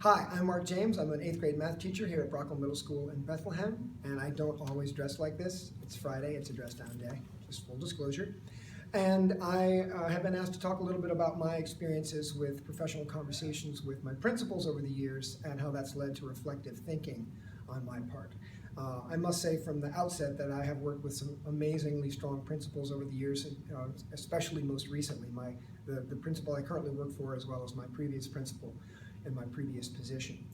Hi, I'm Mark James. I'm an 8th grade math teacher here at Brockwell Middle School in Bethlehem, and I don't always dress like this. It's Friday, it's a dress down day, just full disclosure. And I have been asked to talk a little bit about my experiences with professional conversations with my principals over the years and how that's led to reflective thinking on my part. I must say from the outset that I have worked with some amazingly strong principals over the years, especially most recently, the principal I currently work for as well as my previous principal in my previous position.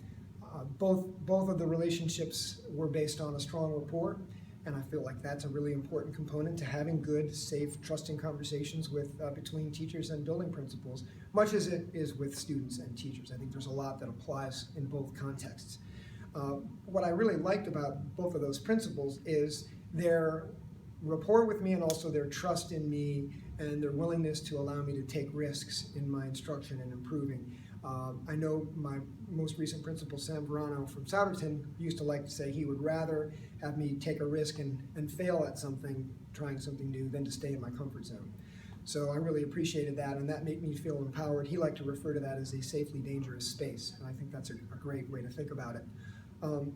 Both of the relationships were based on a strong rapport, and I feel like that's a really important component to having good, safe, trusting conversations with between teachers and building principals, much as it is with students and teachers. I think there's a lot that applies in both contexts. What I really liked about both of those principals is their rapport with me and also their trust in me and their willingness to allow me to take risks in my instruction and improving. I know my most recent principal, Sam Verano from Souderton, used to like to say he would rather have me take a risk and fail at something, trying something new, than to stay in my comfort zone. So I really appreciated that, and that made me feel empowered. He liked to refer to that as a safely dangerous space, and I think that's a great way to think about it.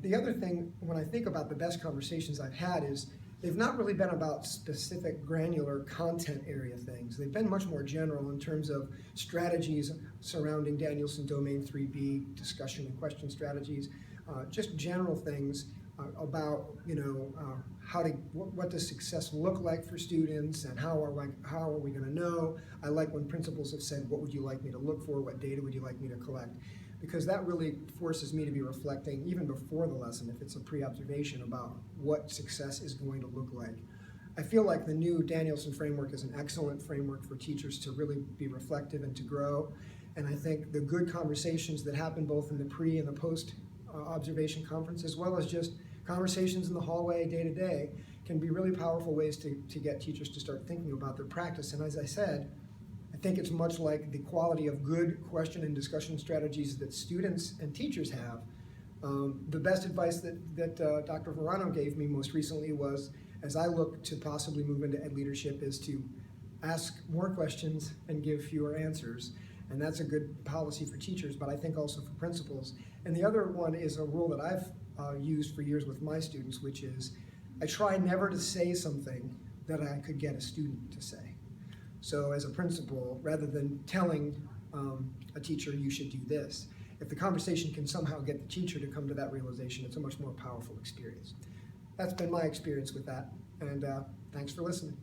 The other thing, when I think about the best conversations I've had, is they've not really been about specific granular content area things. They've been much more general in terms of strategies surrounding Danielson Domain 3B, discussion and question strategies, just general things about, what does success look like for students and how are we going to know. I like when principals have said, what would you like me to look for? What data would you like me to collect? Because that really forces me to be reflecting even before the lesson, if it's a pre-observation, about what success is going to look like. I feel like the new Danielson framework is an excellent framework for teachers to really be reflective and to grow. And I think the good conversations that happen both in the pre and the post observation conference, as well as just conversations in the hallway day to day, can be really powerful ways to get teachers to start thinking about their practice. And as I said, I think it's much like the quality of good question and discussion strategies that students and teachers have. The best advice that Dr. Verano gave me most recently was, as I look to possibly move into ed leadership, is to ask more questions and give fewer answers. And that's a good policy for teachers, but I think also for principals. And the other one is a rule that I've used for years with my students, which is I try never to say something that I could get a student to say. So as a principal, rather than telling a teacher you should do this, if the conversation can somehow get the teacher to come to that realization, it's a much more powerful experience. That's been my experience with that, and thanks for listening.